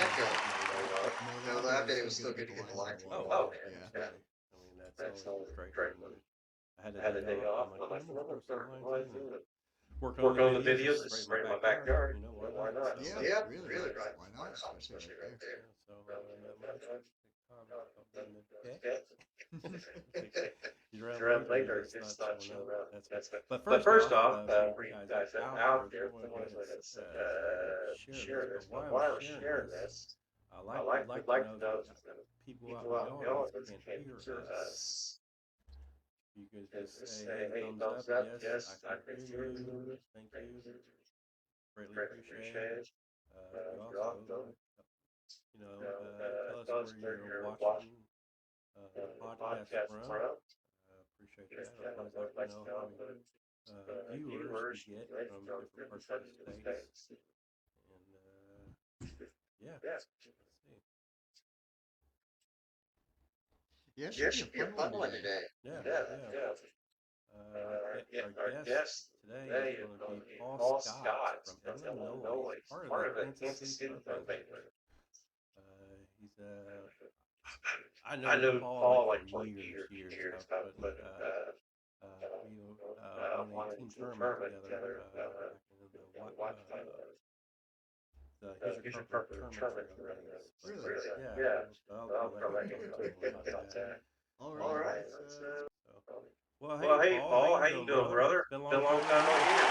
that go? No, that day was still good to get the line. Oh, Yeah. I mean, that's always great. I had a day off. I'm like, I'm gonna start work on the videos. This is right in my backyard. You know, why not? Yeah, really, right. Why not? Especially right there. So he's around later. It's not showing up. That's good. But first off, for you guys out there, someone that's share this. But why I'm sharing this, would like to know people People out out in in the the audience office can't can't hear hear us. us. You guys Just just say, say, hey, thumbs up. Yes, I can can hear hear you. you. Thank you. Greatly Greatly appreciate it. appreciate it. You You also, also, tell us where you're watching the the podcast podcast from. from. Appreciate that. I'd always like to know how many viewers we get from different parts of the states. And yeah, let's see. Yeah, should be a fun one today. Yeah. Our guest today is going to be Paul Scott from Illinois. He's part of the Kansas City Carp. He's I know Paul like for years now, but we won a team tournament together back in the Hoosier Carp tournament. Really? Yeah. I'll go back and talk about that. All right. Well, hey, Paul, how you doing, brother? Been a long time no hear.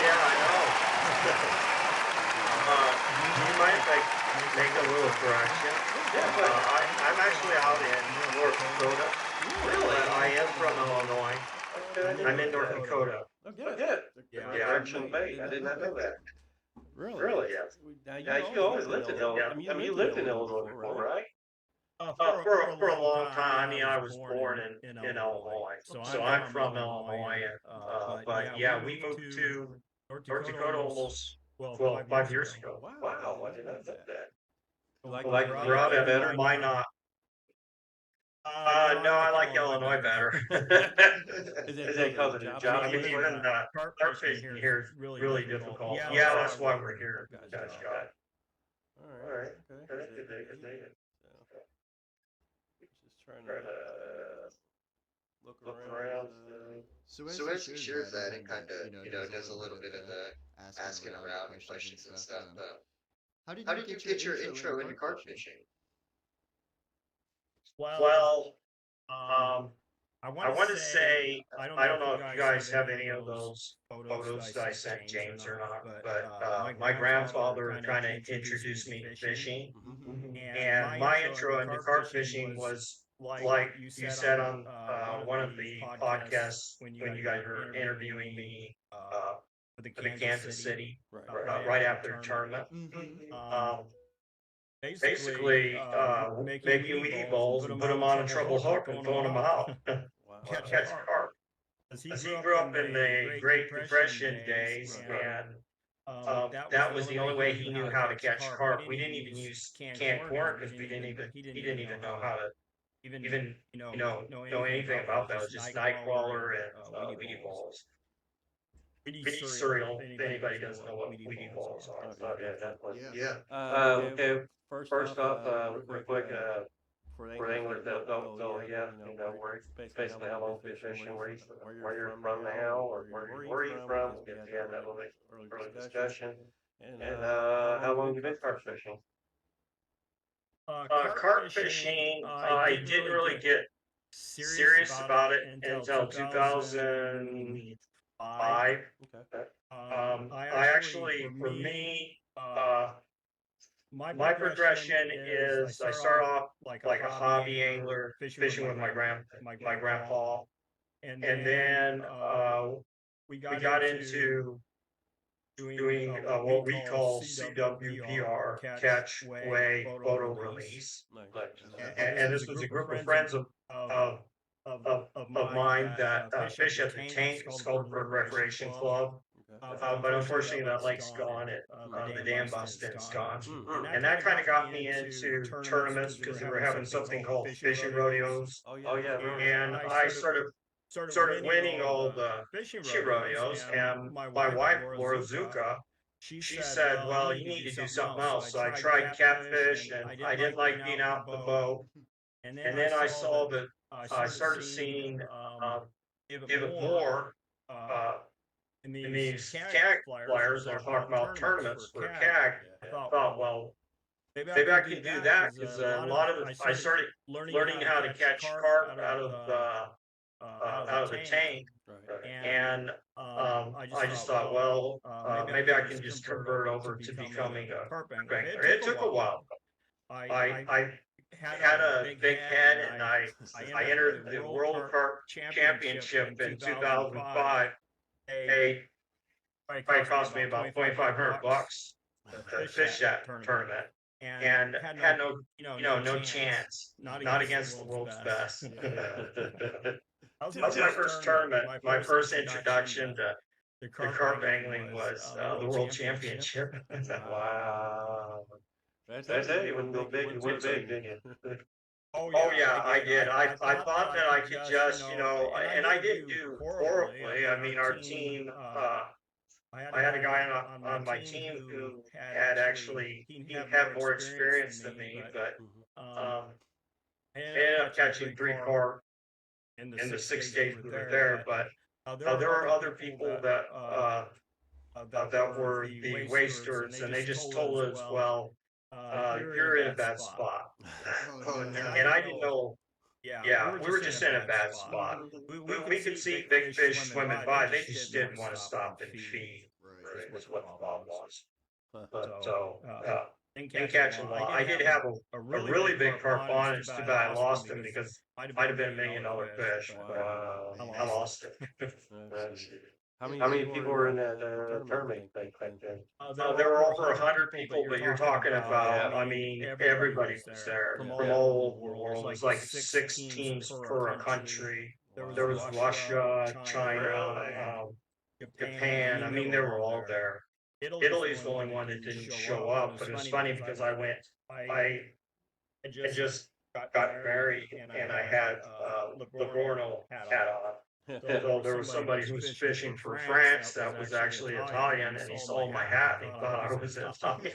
Yeah, I know. Do you mind if I make a little correction? Yeah, but I'm actually out in North Dakota. really, But I am from Illinois. okay, I'm in North Dakota. Oh, good. Yeah. Direction Bay. I did not know that. Really? Yes. Yeah. Now you always lived in Illinois. Yeah. I mean, you lived in Illinois before, right? For a long time, I mean, I was born in Illinois. So I'm from Illinois. But yeah, we moved to North Dakota almost, 5 years ago. Wow, I did not know that. Like Rob better, why not? No, I like Illinois better. Is it because of the job? I mean, even carp fishing here is really difficult. Yeah, that's why we're here. Gotcha. All right. Okay. Just trying to look around. So as he shares that, it kind of, does a little bit of the asking around and questions and stuff. How did you get your intro into carp fishing? Well, I want to say, I don't know if you guys have any of those photos that I sent James or not, but my grandfather kind of introduced me to fishing. And my intro into carp fishing was like you said on one of the podcasts when you guys were interviewing me for the Kansas City right after the tournament. Basically, making weed balls and put them on a treble hook and throwing them out. Catch carp. As he grew up in the Great Depression days, and that was the only way he knew how to catch carp. We didn't even use canned corn because he didn't even know how to even know anything about that. It was just night crawler and weedy balls. Weedy cereal. If anybody doesn't know what weedy balls are. Yeah, definitely. Yeah. Okay. First off, real quick, for the anglers that don't know yet, we're basically how long fishing, where you're from now, or where are you from? We had that little early discussion. And how long you been carp fishing? Carp fishing, I didn't really get serious about it until 2005. Okay. I actually, for me, my progression is I start off like a hobby angler, fishing with my grandpa, and then we got into doing what we call CWPR, catch, weigh, photo release. And this was a group of friends of mine that fish at the tank. It's called Bird Recreation Club. But unfortunately, that lake's gone. The dam busted, it's gone. And that kind of got me into tournaments because they were having something called fishing rodeos. Oh yeah. And I started winning all the fishing rodeos. And my wife, Laura Zuka, she said, well, you need to do something else. So I tried catfish, and I didn't like being out in the boat. And then I saw that I started seeing even more uh, in these CAG flyers. They're talking about tournaments for CAG. I thought, well, maybe I can do that, because a lot of I started learning how to catch carp out of the tank. Right. And I just thought, well, maybe I can just convert over to becoming a carp angler. It took a while. I had a big head, and I entered the World Carp Championship in 2005. They probably cost me about $2,500 to fish that tournament, and had no chance, not against the world's best. That was my first tournament. My first introduction to the carp angling was the World Championship. Wow. That's it. You wouldn't go big. You went big, didn't you? Oh yeah, I did. I thought that I could just, and I didn't do horribly. I mean, our team, I had a guy on my team who had actually, he had more experience than me, but I ended up catching 3 carp in the 6 days we were there. But there were other people that were the wasters, and they just told us, well, you're in a bad spot. And I didn't know. Yeah, we were just in a bad spot. We could see big fish swimming by. They just didn't want to stop and feed. Was what the problem was. So didn't catch a lot. I did have a really big carp on. It's too bad I lost him, because might have been $1 million fish. Wow. I lost it. How many people were in that tournament back then? There were over 100 people, but you're talking about, I mean, everybody was there from all over the world. It was like 6 teams per country. There was Russia, China, Japan. I mean, they were all there. Italy's the only one that didn't show up, but it was funny because I had just got married, and I had Livorno hat on. So there was somebody who was fishing for France that was actually Italian, and he saw my hat and he thought I was Italian.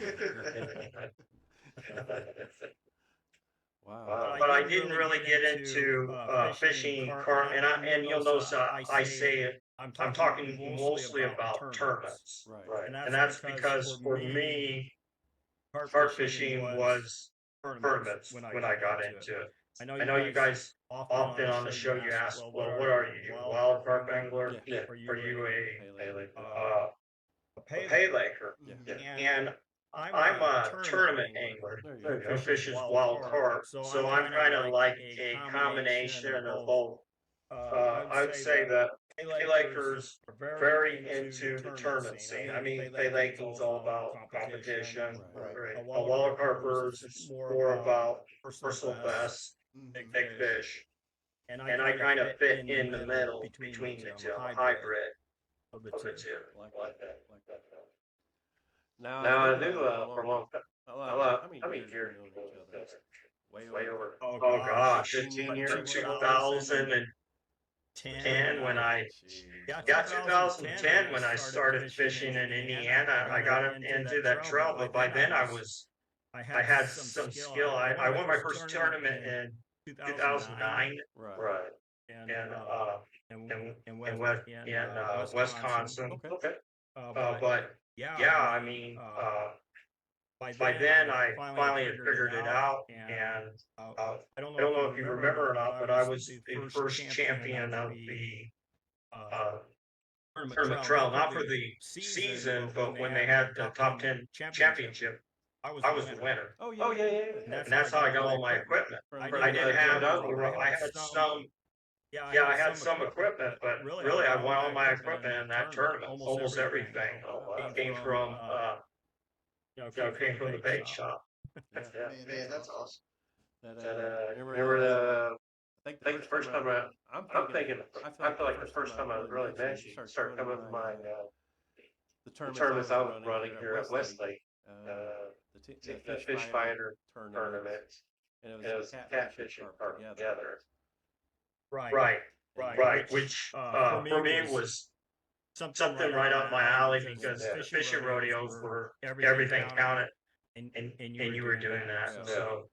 Wow. But I didn't really get into fishing carp, and you'll notice I say it. I'm talking mostly about tournaments, Right. and that's because for me, carp fishing was tournaments when I got into it. I know you guys often on the show you ask, well, what are you? You a wild carp angler? Yeah. Are you Haley. a pay laker? Yeah. And I'm a tournament angler who fishes wild carp. So I'm kind of like a combination of both. I would say that pay lakers are very into the tournament scene. I mean, pay laking's all about competition. Right. A wild carpers, it's more about personal best, big fish. And I kind of fit in the middle between the two. I'm a hybrid of the two. Like that. Now I do for a long time. How many years have you known each other? Way over. Oh gosh, 15 years, 2010 when I 2010 when I started fishing in Indiana. I got into that trail, but by then I had some skill. I won my first tournament in 2009. Right. In Wisconsin. Okay. But yeah, I mean, by then I finally had figured it out, and I don't know if you remember or not, but I was the first champion of the tournament trail, not for the season, but when they had the top 10 championship, I was the winner. Oh yeah. And that's how I got all my equipment. I didn't have, I had some equipment, but really I won all my equipment in that tournament, almost everything. Came from, came from the bait shop. Yeah. Man, that's awesome. Remember I think the first time I'm thinking, I feel like the first time I really met you, started coming with my the tournaments I was running here at Westlake, the fish finder tournament, and it was catfish and carp together. Right. Which for me was something right up my alley because the fishing rodeos were everything counted, and you were doing that. So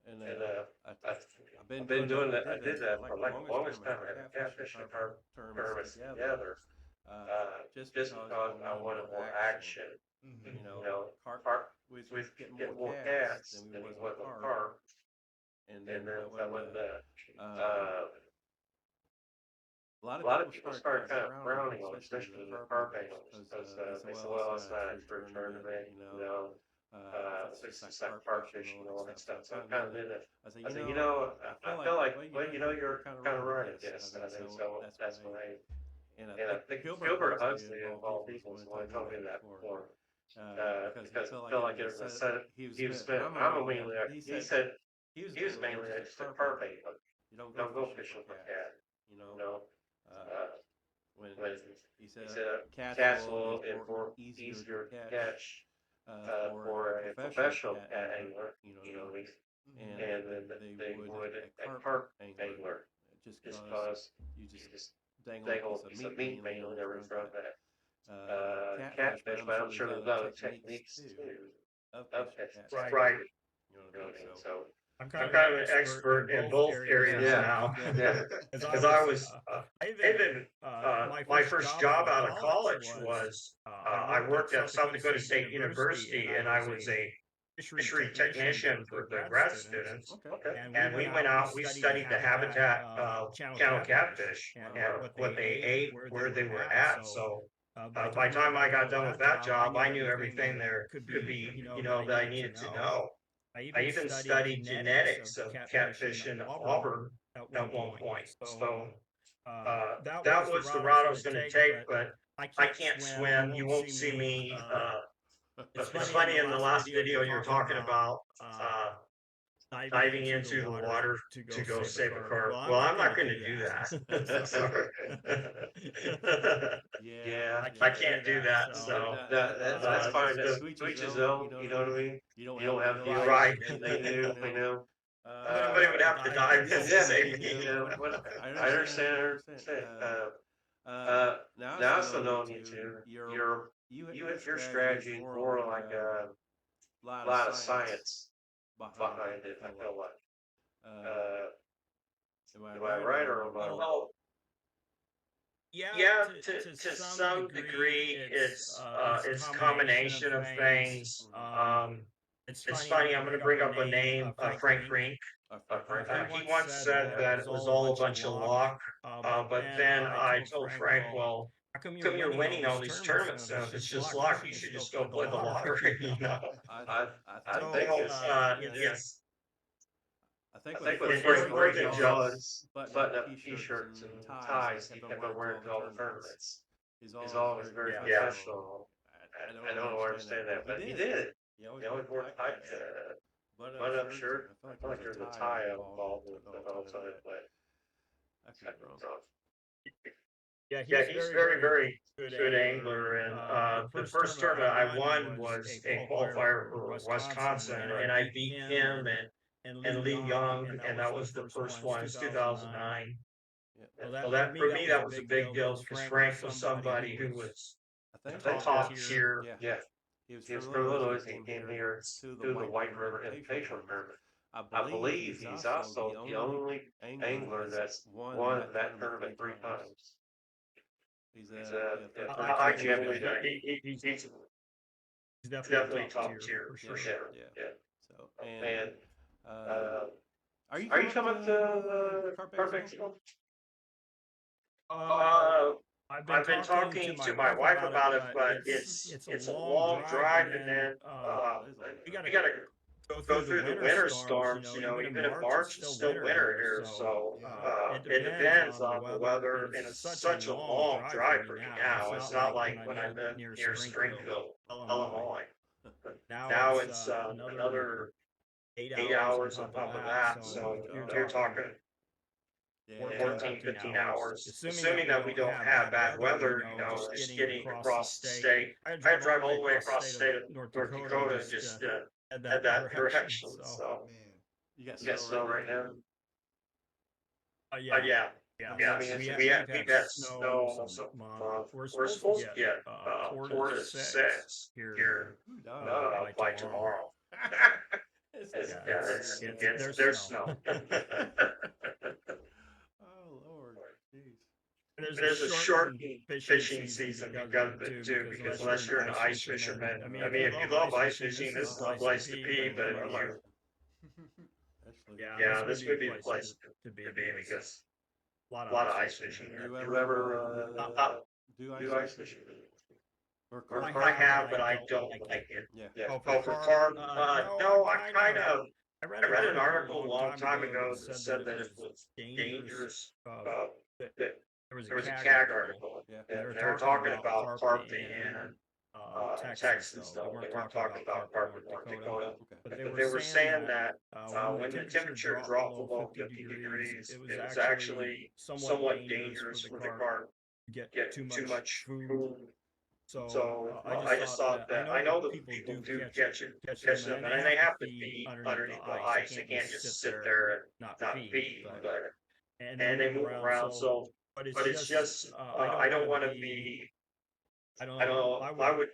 And I've been doing that. I did that for like the longest time. I had a catfish and carp tournaments together, just because I wanted more action. mhm. You know, carp was getting more cats than he was with carp, and then a lot of people started kind of frowning on, it, especially the carp anglers, because they said, "Well, it's not a true tournament, it's just like carp fishing and all that stuff." So I kind of did it. I said, I feel like, well, you're kind of right, I guess. And I think so. That's when and I think Gilbert Huxley, of all people, is the one who told me that before. Because I felt like it was a set. He was spent. I'm mainly. He said he was mainly just a carp angler. You don't go fishing for cat. You know, uh, when he said cats will easier to catch for a professional cat angler. And then they would a carp angler, just because you just dangle a piece of meat mainly over in front of that catfish, but I'm sure there's other techniques too of catching Right. catfish. You know what I mean? So I'm kind of an expert in both areas now. Yeah. Because I was, even my first job out of college was I worked at South Dakota State University, and I was a fishery technician for the grad students. Okay. And we went out, we studied the habitat of channel catfish and what they ate, where they were at. So by the time I got done with that job, I knew everything there could be, that I needed to know. I even studied genetics of catfish in Auburn at one point. So that was the route I was going to take, but I can't swim. You won't see me. It's funny in the last video you were talking about diving into the water to go save a carp. Well, I'm not going to do that. Sorry. Yeah, I can't do that. So So that's fine. That's to each his own. You know what I mean? You don't have to be right. They do. Somebody would have to dive in to save me. I understand. Now also knowing you two, your strategy is more like a lot of science behind it. I feel like. Am I right or am I wrong? Yeah, to some degree, it's a combination of things. It's funny. I'm going to bring up a name, Frank Rink. He once said that it was all a bunch of luck. But then I told Frank, well, how come you're winning all these tournaments? And if it's just luck, you should just go play the lottery. I think it's yes. I think what Frank Reagan does, button up t-shirts and ties he kept on wearing to all the tournaments. He's always very professional. I don't understand that, but he did. He always wore a tight button-up shirt. I feel like there's a tie involved with it also, but I could be wrong. Yeah, he's very, very good angler. And the first tournament I won was a qualifier for Wisconsin, and I beat him and Lee Young, and that was the first one. It's 2009. Well, that for me that was a big deal because Frank was somebody who was the top tier. Yeah, he was from Illinois. He came here to the White River Invitational Tournament. I believe he's also the only angler that's won that tournament 3 times. He's I can't believe that. He's definitely top tier for sure. Yeah. So and are you coming up to Carp Expo? I've been talking to my wife about it, but it's a long drive, and then we gotta go through the winter storms. Even in March, it's still winter here, so it depends on the weather. And it's such a long drive for me now. It's not like when I lived near Springfield, Illinois. Now it's another 8 hours on top of that. So you're talking 14, 15 hours. Assuming that we don't have bad weather, just getting across the state. I drive all the way across the state of North Dakota just to head that direction. So You got snow right now? yeah. Yeah, we've had snow some month. We're supposed to get 4 to 6 here by tomorrow. There's snow. Oh, Lord, jeez. There's a shortened fishing season because of it too, because unless you're an ice fisherman, I mean, if you love ice fishing, this is the place to be, but if you, Actually, this would be the place to be because a lot of ice fishing here. Do you You ever, do do ice fishing? Or Or carp? I have, but I don't like it. Yeah. Oh, for carp, no, I kind of, I read an article a long time ago that said that it was dangerous, that there was a CAG article, Yeah. and they were talking about carp in Texas, though. They weren't talking about carp in North Dakota. Okay. But they were saying that when the temperature dropped below 50 degrees, it was actually somewhat dangerous for the carp to get too much food. So I just thought that I know that people do catch them, and they have to feed underneath the ice. They can't just sit there and not feed, but and they move around. So, but it's just I don't want to be. I don't know. I would.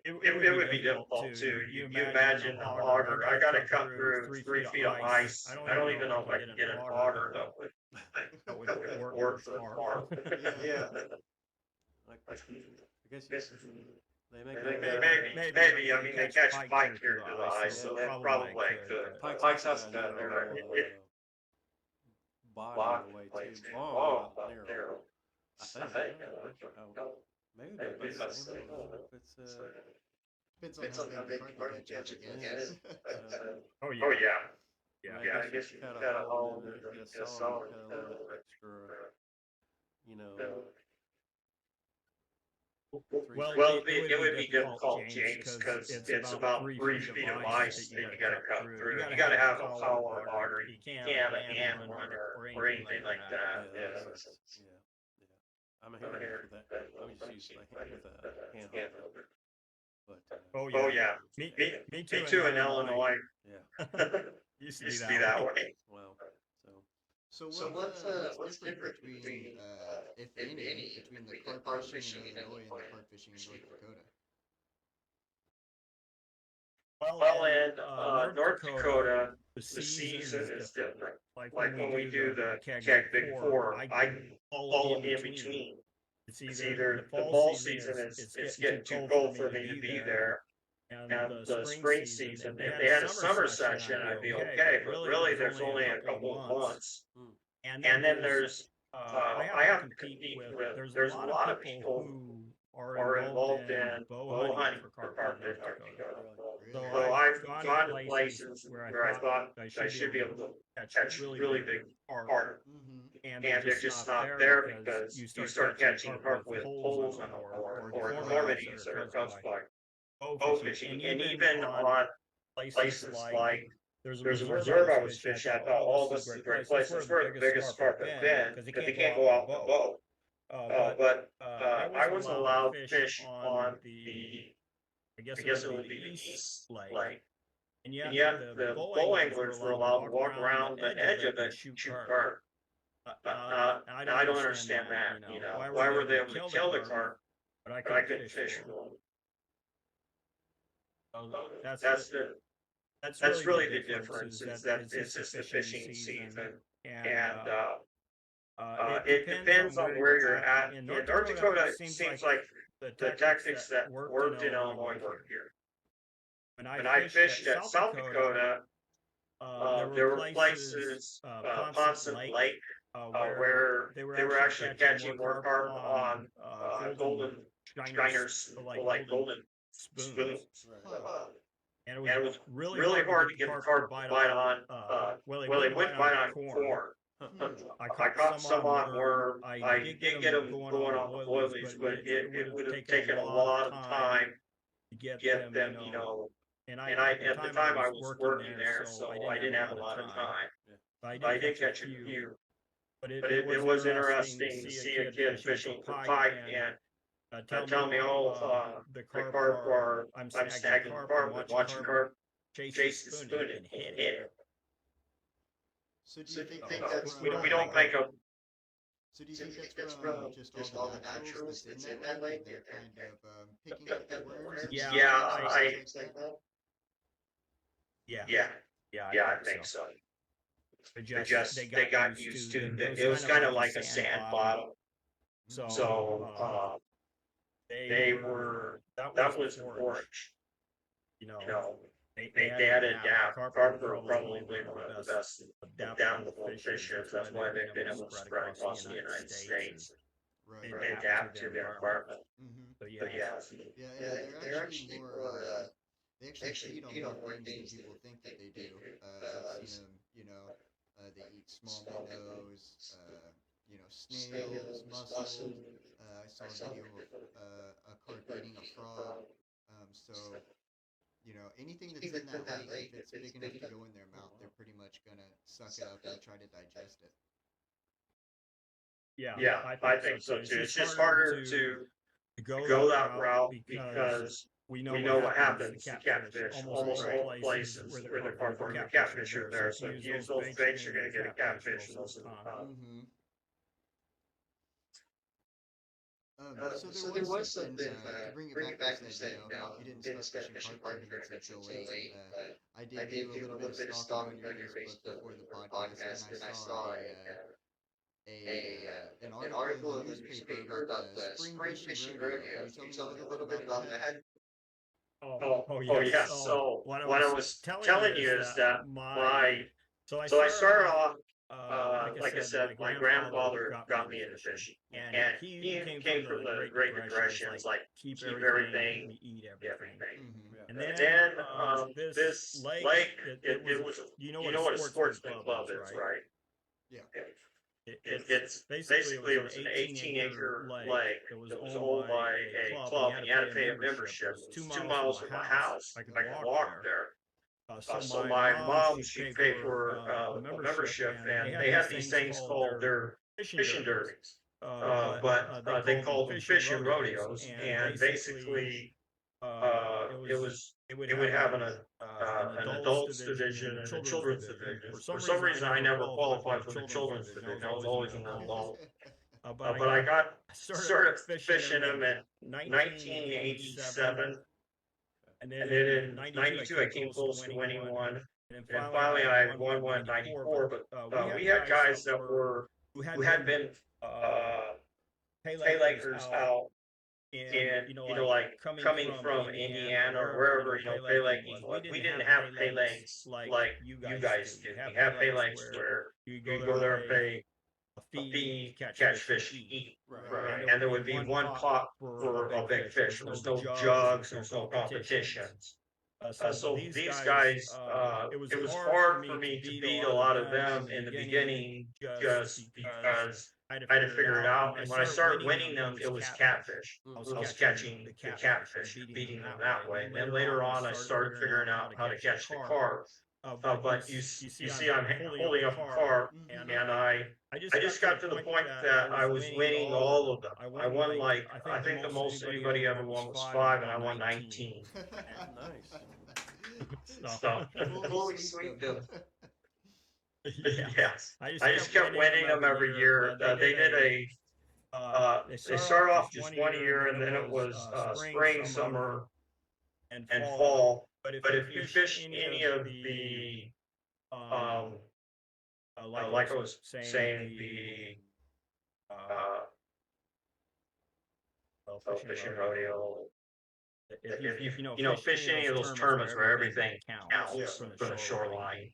It would be difficult too. You imagine a auger. I got to cut through 3 feet of ice. I don't even know if I can get an auger that would work for the farm. Yeah. I guess they make Maybe. I mean, they catch pike here to the ice, so that probably could. Pike's has to be there. Body way too long, narrow. I think. Maybe that's the same. If it's Depends on how big the carp you catch, I guess. Oh yeah. Yeah, I guess you cut cut a a hole hole and and get get a a saw saw and and cut a cut a little little extra, you know, Well, it would be difficult, James, because it's about 3 feet of ice that you gotta cut through. You gotta have a power auger. You can't have a hand one or anything like that. yeah. I'm here for that. I'm just used to with a hand holder. But Oh yeah, me too in Illinois. yeah, Used to be that way. well, So what's different between, if any, between the carp fishing in Illinois and the carp fishing in North Dakota? Well, in North Dakota, the season is different. Like when we do the Keg Big Four, I fall in between. It's either the fall season it's getting too cold for me to be there, and the spring season, if they had a summer session, I'd be okay. But really, there's only a couple of months, and then there's I have to compete with. There's a lot of people who are involved in bow hunting for carp in North Dakota. Really? So I've gone to places where I thought I should be able to catch really big carp, Mm-hmm. and they're just not there because you start catching carp with holes in them or deformities that are caused by bow fishing. And even on places like there's a reserve I was fishing, I thought, oh, this is a great place. It's where the biggest carp have been because they can't go out in the boat. But I was allowed to fish on the, I guess it would be the east lake. And yet the bow anglers were allowed to walk around the edge of it and shoot carp. And I don't understand that, why were they able to kill the carp, but I couldn't fish for them? So that's really the difference, is that it's just the fishing season. And it depends on where you're at. In North Dakota, it seems like the tactics that worked in Illinois work here. When I fished at South Dakota, there were places, Ponson Lake, where they were actually catching more carp on golden shiners, like golden spoons. Huh. And it was really hard to get the carp to bite on, well, they wouldn't bite on corn. I caught some on worm. I did get them going on the boilies, but it would have taken a lot of time to get them, and at the time I was working there, so I didn't have a lot of time. I did catch a few, but it was interesting to see a kid fishing for pike and tell me, oh, the carp are, I'm snagging carp and watching carp chase the spoon and hit it. So do you think So that's we from, don't think of So do you think that's from just all the naturals that's in that lake, and they're kind of picking up the worms and Yeah, things like that? yeah, Yeah, yeah, yeah, I I think think so. so. They got used to it was kind of like a sand bottom. So, So that was the forage. you You know, know, they they had had to to adapt. adapt. Carp Carp are are probably probably one one of of the the best best adaptable adaptable fishers. fishers. That's why they've been able to spread across the United States Right. and adapt to their environment. Mm-hmm. So But yeah, Yeah, and they're actually more. They actually feed on more things than people think that they do. I've seen them. They eat small minnows. Snails, mussels. I saw a video of a carp eating a frog. Anything that's in that lake, if it's big enough to go in their mouth, they're pretty much gonna suck it up and try to digest it. yeah, I think so too. It's just harder to go that route because we know what happens to catfish. Almost all places where the carp or the catfish are there. So if you use those baits, you're going to get a catfish most of the time. Mm-hmm. So there was something to bring it back. You said you didn't start fishing carp crickets until late. I did do a little bit of stalking on your Facebook before the podcast, and I saw an article in the newspaper about the spring fishing rodeo. Can you tell me a little bit about that? Oh yeah. So what I was telling you is that so I started off, like I said, my grandfather got me into fishing, and he came from the Great Depression. It's like keep everything, everything. Mm-hmm. And And then then this this lake, lake, it was, was you you know what a sportsman club is, right? Yeah. It's basically it was an 18-acre lake that was owned by a club, and you had to pay a membership. It was 2 miles from my house. I could walk there. So my mom, she'd pay for a membership, and they had these things called their fishing derbies. But they called them fishing rodeos, and basically it would have an adults division and a children's division. For some reason, I never qualified for the children's division. I was always an adult. But I got started fishing them in 1987. And then in 92, I came close to winning one. And finally, I won one in 94. But we had guys that who had been pay Lakers out in, like coming from Indiana or wherever, pay laking was. We didn't have pay lakes like you guys do. We have pay lakes where you go there and pay a fee, catch fish, eat. Right. And there would be one pot for a big fish. There was no jugs, there was no competitions. So these guys, it was hard for me to beat a lot of them in the beginning just because I had to figure it out. And when I started winning them, it was catfish. I was catching the catfish, beating them that way. And then later on, I started figuring out how to catch the carp. But you see, I'm holding up a carp, Mm-hmm. and I just got to the point that I was winning all of them. I won like, I think the most anybody ever won was 5, and I won 19. Nice. So, Fully sweep them. yes, I just kept winning them every year. They did they started off just 1 year, and then it was spring, summer, and fall. But if you fish any of the, like I was saying, the fishing rodeo, if you fish any of those tournaments where everything counts from the shoreline,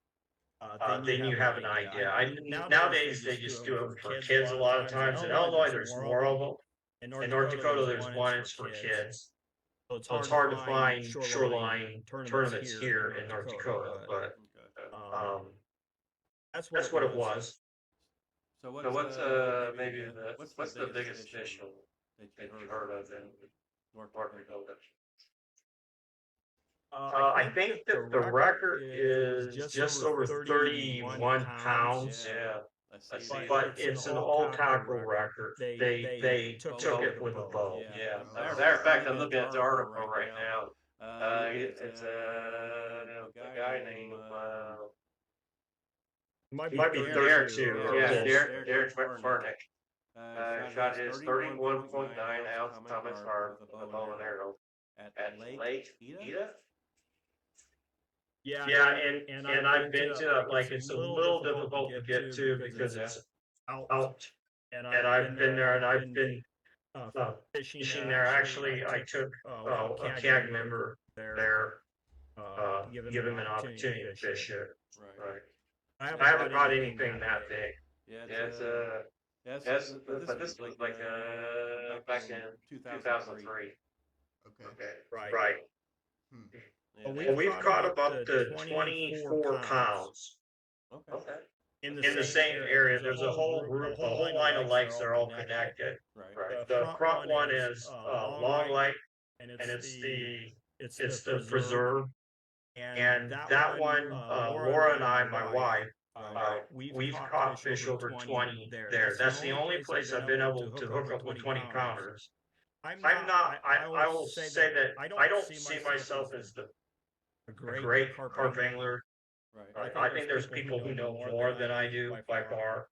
then you have an idea. Nowadays they just do it for kids a lot of times. In Illinois, there's more of them. In North Dakota, there's one. It's for kids. So it's hard to find shoreline tournaments here in North Dakota, but that's what it was. So what's maybe what's the biggest fish that you heard of in North Dakota? I think that the record is just over 31 pounds. Yeah, I see. But it's an all-tackle record. They took it with a bow. Yeah. Matter of fact, I'm looking at the article right now. It's a guy named Might he might be there too. yeah, Derek Derek Farnick. Shot his 31.9 ounce Thomas Carp with a bow and arrow at Lake Ida. Yeah, and I've been to like it's a little difficult to get to because it's out, and I've been there and I've been fishing there. Actually, I took a CAG member there, give him an opportunity to fish it. Right. I haven't caught anything that big. Yeah, but this was like back in 2003. Okay. Right. Hmm. Well, we've caught about the 24 pounds. Okay. In the same area. There's a whole group, a whole line of lakes that are all connected. Right. The front one is Long Lake, and it's the preserve. And that one, Laura and I, my wife, we've caught fish over 20 there. That's the only place I've been able to hook up with 20 pounders. I will say that I don't see myself as a great carp angler. Right. I think there's people who know more than I do by far.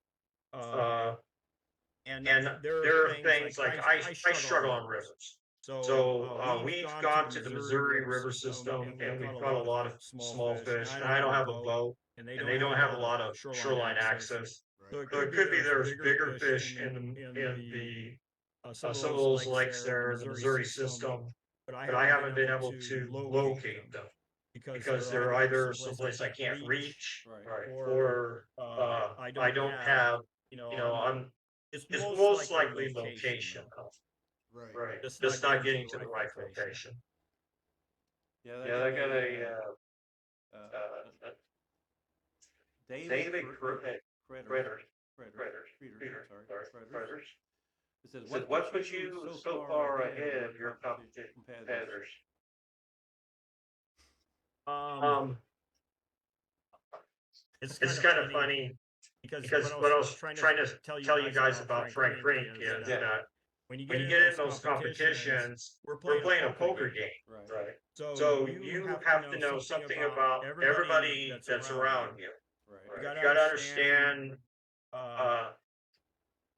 And there are things like I struggle on rivers. So we've gone to the Missouri River system and we've caught a lot of small fish. And I don't have a boat, and they don't have a lot of shoreline access. Right. So it could be there's bigger fish in the some of those lakes there in the Missouri system, but I haven't been able to locate them because they're either someplace I can't reach, or I don't have, it's most likely location. Right. Just not getting to the right location. Yeah, they got a David Critters. It says, what put you so far ahead of your competitors? It's kind of funny because what I was trying to tell you guys about Frank Rink is that when you get in those competitions, we're playing a poker game. Right. So you have to know something about everybody that's around you. Right. You got to understand.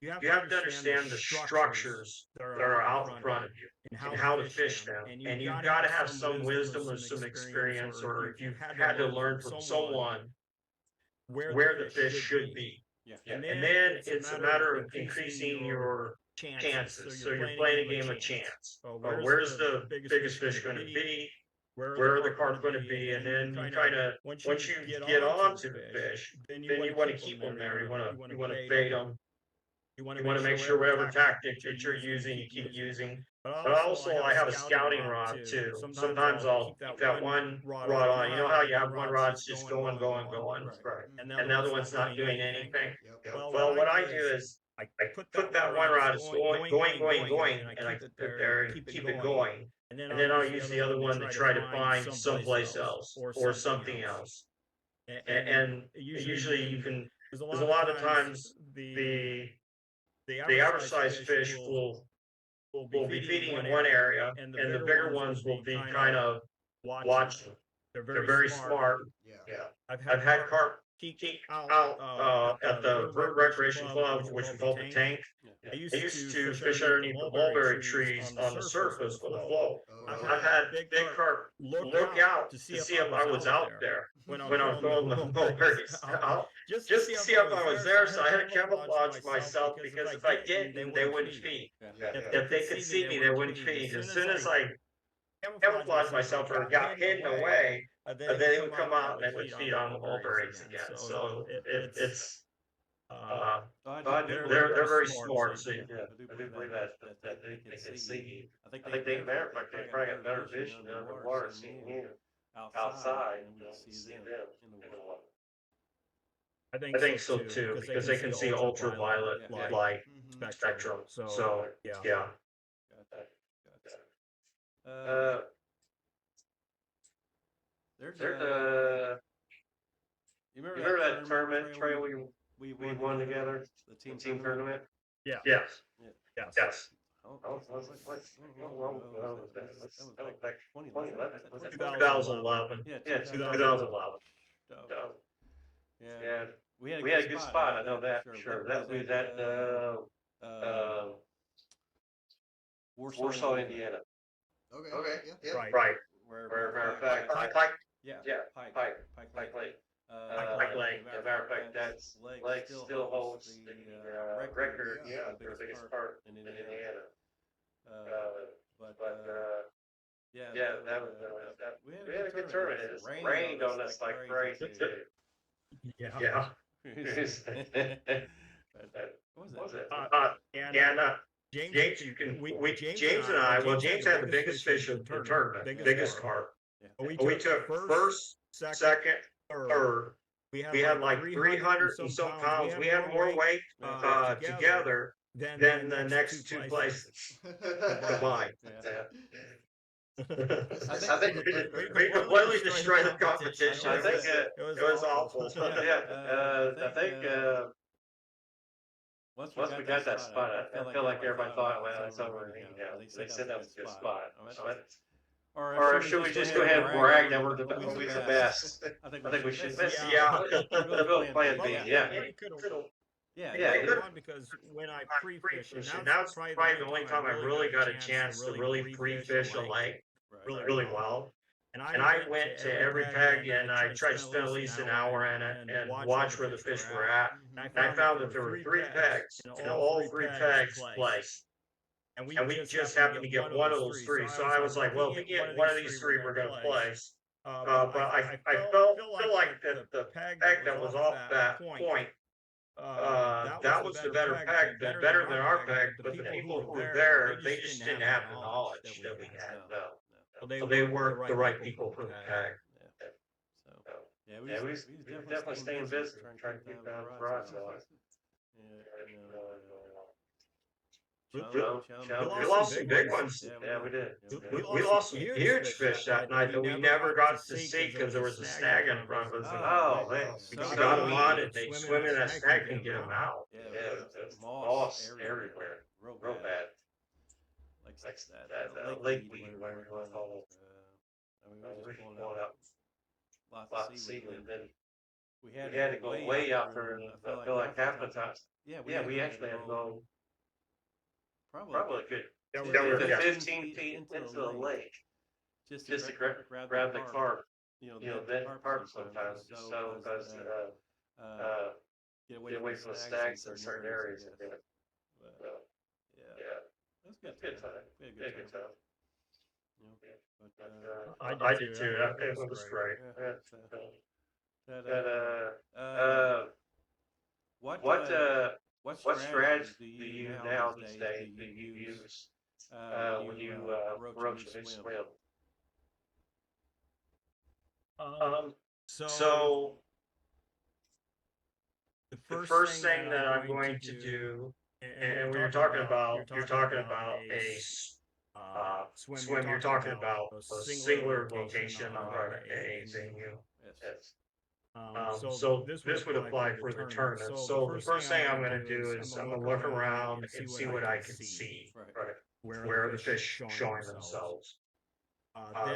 You have to understand the structures that are out in front of you and how to fish them. And you've got to have some wisdom or some experience, or if you've had to learn from someone where the fish should be. Yeah. And then it's a matter of increasing your chances. So you're playing a game of chance. Where's the biggest fish going to be? Where are the carp going to be? And then you kind of, once you get onto the fish, then you want to keep them there. You want to bait them. You want to make sure whatever tactic that you're using, you keep using. But also, I have a scouting rod too. Sometimes I'll keep that one rod on. You know how you have one rod's just going. Right. And the other one's not doing anything. Yep. Well, what I do is I put that one rod as going, and I keep it there and keep it going. And then I'll use the other one to try to find someplace else or something else. And usually you can, there's a lot of times the average size fish will be feeding in one area, and the bigger ones will be kind of watching. They're very smart. Yeah. I've had carp peek out at the Recreation Club, which we call the tank. I used to fish underneath the mulberry trees on the surface with a float. I've had big carp look out to see if I was out there when I'm throwing the mulberries out, just to see if I was there. So I had to camouflage myself, because if I didn't, they wouldn't feed. If they could see me, they wouldn't feed. As soon as I camouflaged myself or got hidden away, then they would come out and they would feed on the mulberries again. So it's they're very smart. So I do believe that they can see you. I think they probably got better vision in the water seeing you outside and see them in the water. I think so too, because they can see ultraviolet light spectrum. So yeah. There's a. You remember that tournament, Trey? We won together. The team tournament. Yes. Oh, that was back 2011. 2011. Yeah, 2011. Yeah, we had a good spot. I know that for sure. That was at Warsaw, Indiana. Okay. Yeah. Right. Where, matter of fact, Pike Pike Lake. Pike Lake. As a matter of fact, that's lake still holds the record for the biggest carp in Indiana. Yeah, that was we had a good tournament. It rained on us like crazy too. Yeah. What was it? James, James and I, well, James had the biggest fish of the tournament, biggest carp. Yeah. We took first, second, third. We had like 300 and some pounds. We had more weight together than the next two places combined. I think We completely destroyed the competition. I think It was awful. I think once we got that spot, I feel like everybody thought, well, it's over. They said that was a good spot. Or should we just go ahead and brag that we're the best? I think we should. Yeah. Plan B. Yeah. Yeah, it won because when I pre-fish, and that's probably the only time I really got a chance to really pre-fish a lake really well. And I went to every peg and I tried to spend at least an hour in it and watch where the fish were at. And I found that there were 3 pegs and all 3 pegs placed. And we just happened to get one of those 3. So I was like, well, if we get one of these 3, we're going to place. But I feel like that the peg that was off that point, that was the better peg, better than our peg, but the people who were there, they just didn't have the knowledge that we had. So they weren't the right people for the peg. Yeah, we definitely staying busy trying to keep down rods on. We lost some big ones. Yeah, we did. We lost some huge fish that night that we never got to see because there was a snag in front of us. Oh, man. We got them on it. They swim in that snag and get them out. Yeah, there's moss everywhere. Real bad. Like that lake weed, whatever you want to call it. We were pulling out lots of seaweed, and then we had to go way out there, and I feel like half the time. Yeah, we actually had to go probably a good 15 feet into the lake just to grab the carp. That carp sometimes just so because get away from the snags in certain areas. That's good time. We had a good time. I did too. It was great. What strategy do you now these days do you use when you approach a big swim? So the first thing that I'm going to do, and when you're talking about a swim, you're talking about a singular location on a venue. Yes. So this would apply for the tournament. So the first thing I'm going to do is I'm going to look around and see what I can see, where are the fish showing themselves.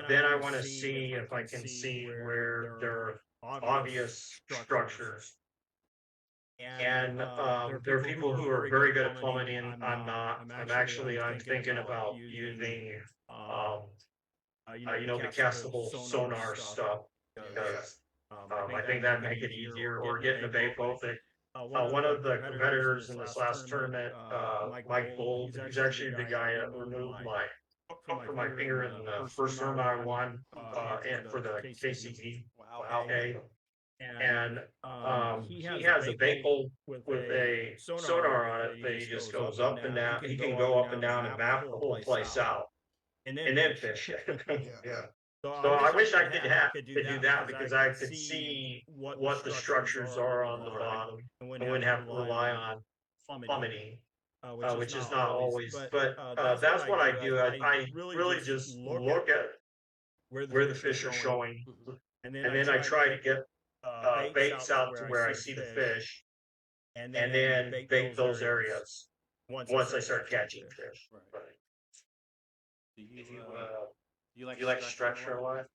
Then I want to see if I can see where there are obvious structures. And there are people who are very good at plummeting. I'm not. I'm thinking about using the castable sonar stuff because I think that'd make it easier, or getting a bait boat. One of the competitors in this last tournament, Mike Bull, he's actually the guy that removed my hook from my finger in the first tournament I won, and for the KCCA. And he has a bait boat with a sonar on it that he just goes up and down. He can go up and down and map the whole place out, and then fish it. Yeah. So I wish I could do that because I could see what the structures are on the bottom and wouldn't have to rely on plummeting, which is not always. But that's what I do. I really just look at where the fish are showing, and then I try to get baits out to where I see the fish, and then bait those areas once I start catching fish. Do you like structure a lot?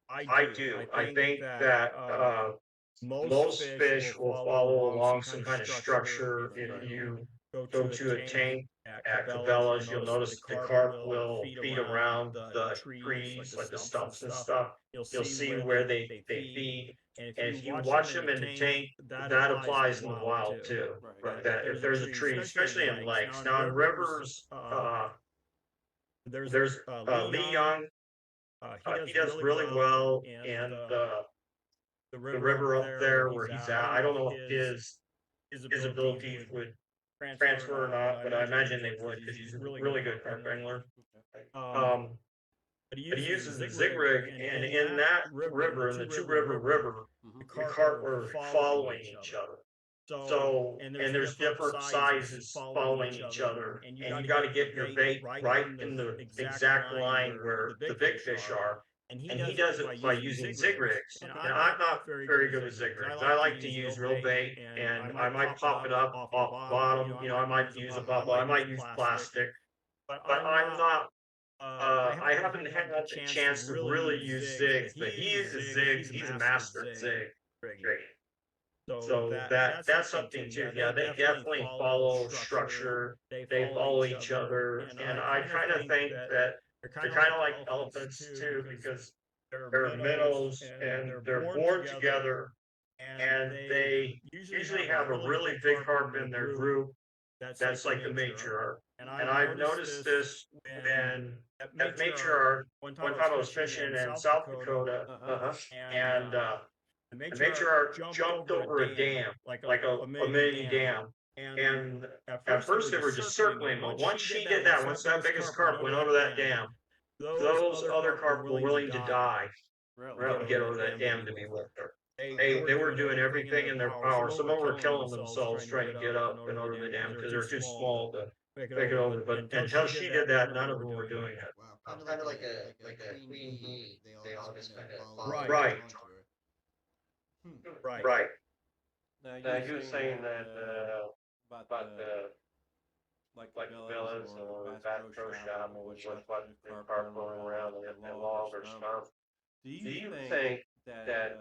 I do. I think that most fish will follow along some kind of structure if you go to a tank at Cabela's, you'll notice the carp will feed around the trees, like the stumps and stuff. You'll see where they feed. And if you watch them in the tank, that applies in the wild too. Right. That if there's a tree, especially in lakes. Now in rivers, there's Lee Young. He does really well in the river up there where he's at. I don't know if his abilities would transfer or not, but I imagine they would because he's a really good carp angler. Um, but he uses the zig rig, and in that river, in the Two River, the carp were following each other. So, and there's different sizes following each other, and you got to get your bait right in the exact line where the big fish are. And he does it by using zig rigs. And I'm not very good with zig rigs. I like to use real bait, and I might pop it up off the bottom. You know, I might use a bubble. I might use plastic, but I'm not. I haven't had the chance to really use zigs, but he uses zigs. He's a master at zig rigging. So that's something too. Yeah, they definitely follow structure. They follow each other, and I kind of think that they're kind of like elephants too, because they're minnows and they're born together, and they usually have a really big carp in their group. That's like the matriarch. And I've noticed this when at matriarch, one time I was fishing in South Dakota, and the matriarch jumped over a dam, like a mini dam. And at first they were just circling, but once she did that, once that biggest carp went over that dam, those other carp were willing to die to get over that dam to be with her. They were doing everything in their power. Some of them were killing themselves trying to get up and over the dam because they're too small to make it over. But until she did that, none of them were doing it. Wow, Kind of like a queen bee. They all just kind of follow Right. onto her. Right. Now you were saying that about like villas or Bass Pro Shop, which was what the carp going around and log or stump. Do you think that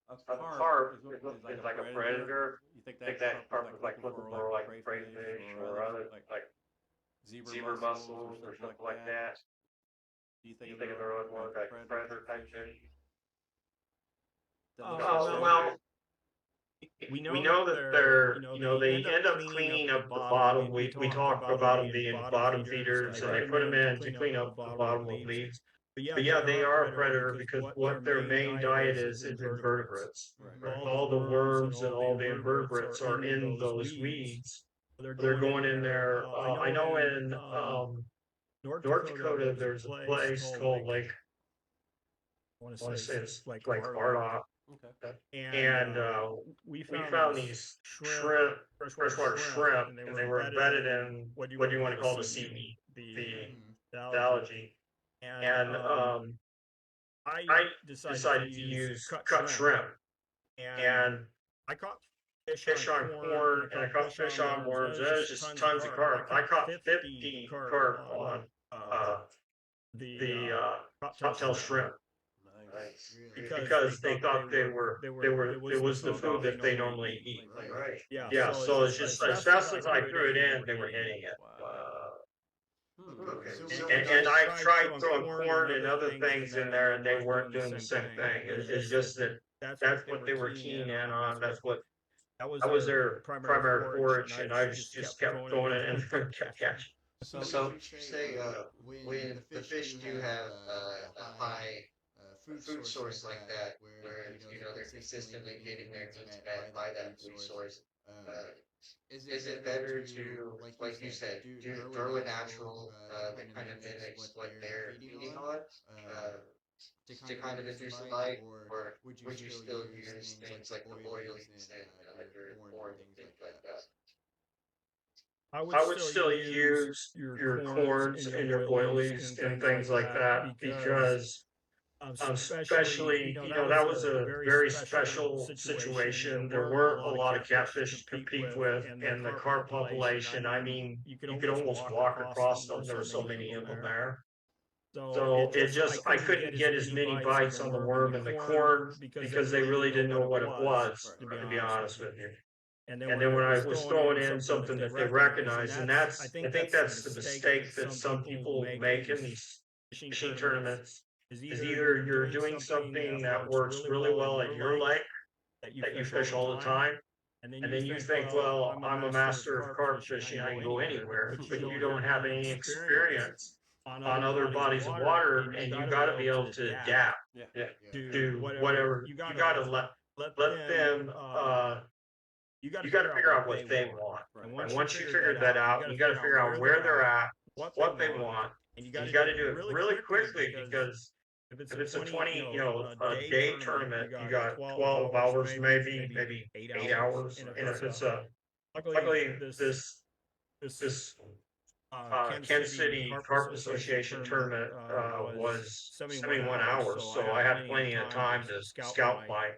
a carp is like a predator? You think that carp is like looking for like crayfish or other like zebra mussels or something like that? Do you think they're more like predator type fish? Well, we know that they're, they end up cleaning up the bottom. We talk about them being bottom feeders, and they put them in to clean up the bottom of leaves. But yeah, they are a predator because what their main diet is invertebrates. All the worms and all the invertebrates are in those weeds. They're going in there. I know in North Dakota, there's a place called I want to say it's like Ardot. Okay. And we found these shrimp, freshwater shrimp, and they were embedded in what do you want to call the seaweed, the algae. And I decided to use cut shrimp, and I caught fish on corn, and I caught fish on worms. And there's just tons of carp. I caught 50 carp on the top-tail shrimp. Nice. Because they thought it was the food that they normally eat. Right. Yeah, so it's just as fast as I threw it in, they were hitting it. Okay. And I tried throwing corn and other things in there, and they weren't doing the same thing. It's just that that's what they were keen in on. That was their primary forage, and I just kept throwing it and kept catching. So you say when the fish do have a high food source like that, where they're consistently getting their needs met by that food source, is it better to, like you said, throw a natural that kind of mimics what they're feeding on to kind of induce a bite, or would you still use things like the oilies and your corn and things like that? I would still use your corns and your oilies and things like that because especially, that was a very special situation. There weren't a lot of catfish to compete with, and the carp population, I mean, you could almost walk across them. There were so many of them there. So I couldn't get as many bites on the worm and the corn because they really didn't know what it was, to be honest with you. And then when I was throwing in something that they recognize, and I think that's the mistake that some people make in these fishing tournaments, is either you're doing something that works really well at your lake that you fish all the time, and then you think, well, I'm a master of carp fishing, I can go anywhere, but you don't have any experience on other bodies of water, and you got to be able to adapt to whatever. You got to let them. You got to figure out what they want. And once you figure that out, you got to figure out where they're at, what they want, and you got to do it really quickly, because if it's a 20, a day tournament, you got 12 hours, maybe 8 hours. And if it's luckily this Kansas City Carp Association tournament was 71 hours, so I had plenty of time to scout my.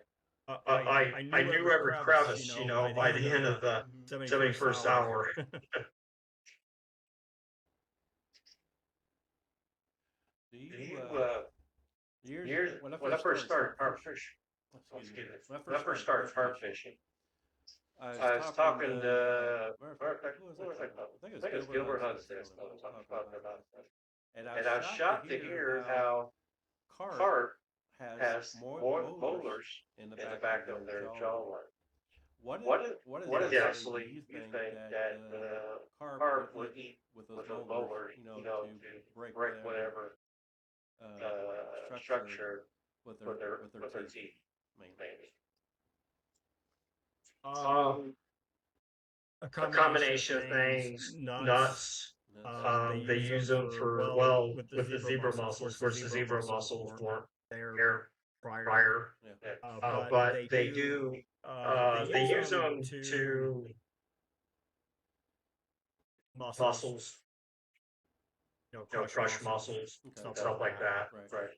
I knew every crevice, by the end of the 71st hour. Do you, years when I first started carp fishing, when I first started carp fishing, I was talking to, who was I? I think it was Gilbert Hudson talking about that. And I was shocked to hear how carp has more molars in the back of their jawline. What is actually you think that carp would eat with those molars, to break whatever structure with their teeth, mainly? A combination of things, nuts. They use them for, well, with the zebra mussels. Of course, the zebra mussels weren't there prior, but they do. They use them to mussels, crush mussels, stuff like that. Right.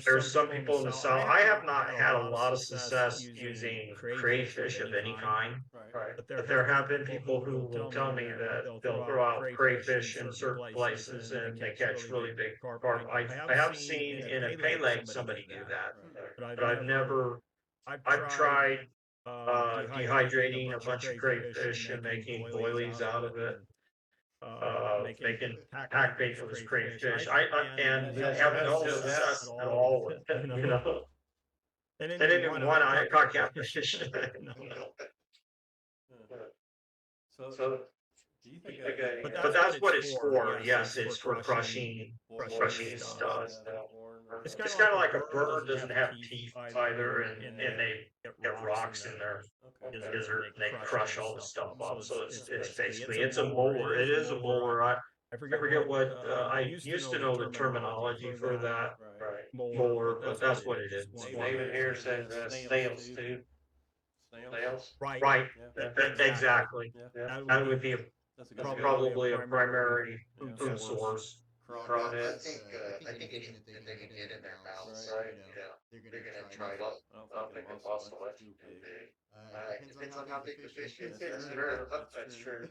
There's some people in the South. I have not had a lot of success using crayfish of any kind, Right. but there have been people who will tell me that they'll throw out crayfish in certain places and they catch really big carp. I have seen in a pay lake somebody do that, but I've never. I've tried dehydrating a bunch of crayfish and making boilies out of it. Making pack bait for this crayfish. And I have no success at all with it. And then in one I caught catfish. So do you think But that's what it's for. Yes, it's for crushing stuff. It's kind of like a bird doesn't have teeth either, and they get rocks in their gizzard and they crush all the stuff up. So it's basically it's a molar. It is a molar. I forget what I used to know the terminology for that molar, but that's what it is. David here says snails too. Snails? Right. Exactly. Yeah. That would be probably a primary Yeah. food source. Crawdads. I think anything that they can get in their mouths, Right. they're gonna try it. I don't think a mussel is too big. Depends on how big the fish is. That's true. That's true.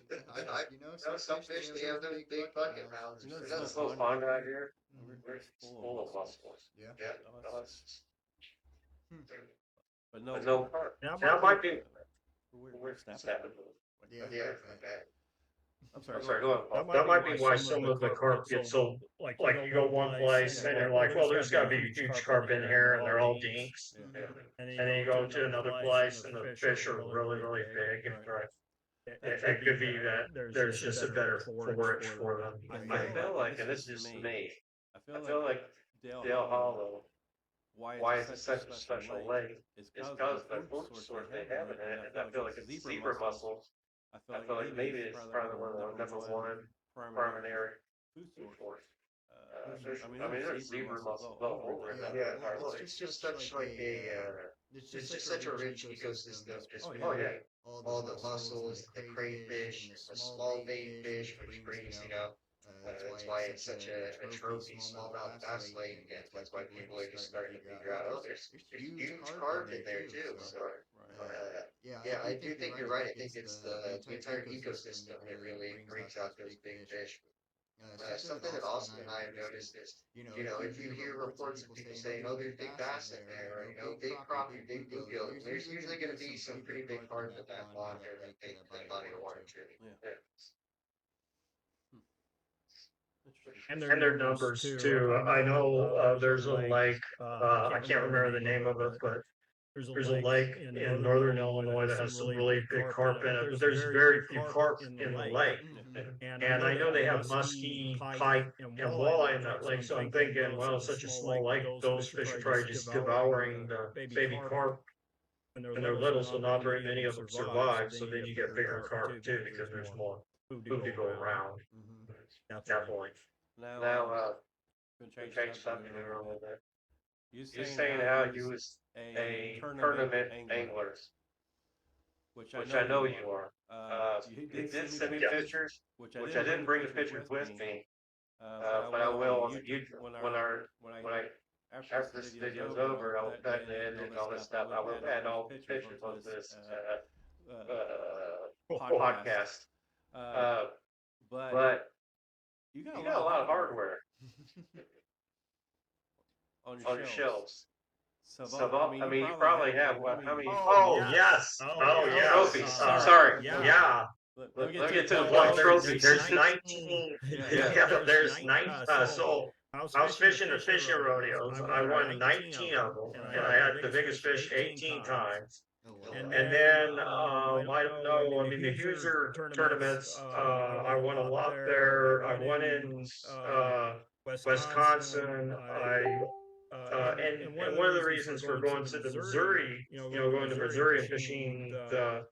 Some fish they have those big bucket mouths. There's this little pond out here. We're full of mussels. Yeah. No, it's- But no carp. That might be. Where's that? Yeah. I'm sorry, go on. That might be why some of the carp get so, like you go one place and you're like, well, there's gotta be a huge carp in here and they're all dinks. Yeah. And then you go to another place and the fish are really, really big. It could be that there's just a better forage for them. I feel like, and this is just me, I feel like Dale Hollow, why is it such a special lake? It's because the food source they have in it, and I feel like it's zebra mussels. I feel like maybe it's probably one of the number one primary food source. There's zebra mussels all over it. It's just such like it's just such a rich ecosystem. All the mussels, the crayfish, the small bait fish, which brings, that's why it's such a trophy smallmouth bass lake, and that's why people are just starting to figure out, oh, there's huge carp in there too. So, I do think you're right. I think it's the entire ecosystem that really brings out those big fish. Something that Austin and I have noticed is, if you hear reports of people saying, "Oh, there's big bass in there," or big crappie, big bluegill, there's usually going to be some pretty big carp in that pond or that big body of water too. Yeah. And their numbers too. I know there's a lake. I can't remember the name of it, but there's a lake in northern Illinois that has some really big carp in it. But there's very few carp in the lake. And I know they have muskie, pike, and walleye in that lake. So I'm thinking, well, it's such a small lake, those fish are probably just devouring the baby carp when they're little. So not very many of them survive. So then you get bigger carp too because there's more food to go around. Definitely. Now, We change something here a little bit. you You're saying how you was a tournament angler, which which I know you are. You did send me pictures, which I didn't bring the pictures with me, but I will on the YouTube when I after this video's over. I will cut and edit and all this stuff. I will add all the pictures of this podcast. But you you got a lot of hardware on on your shelves. So, I mean, you probably have what? How many? Oh yes. Oh yes. Trophies. Sorry. Yeah. Let me Let me get to the Well, one trophy. there's 19. Yeah. There's 9. So I was fishing the fishing rodeos. I won 19 of them, and I had the biggest fish 18 times. Oh, wow. And then I don't know. I mean, the Huser tournaments. I won a lot there. I won in Wisconsin. And one of the reasons for going to the Missouri, going to Missouri and fishing the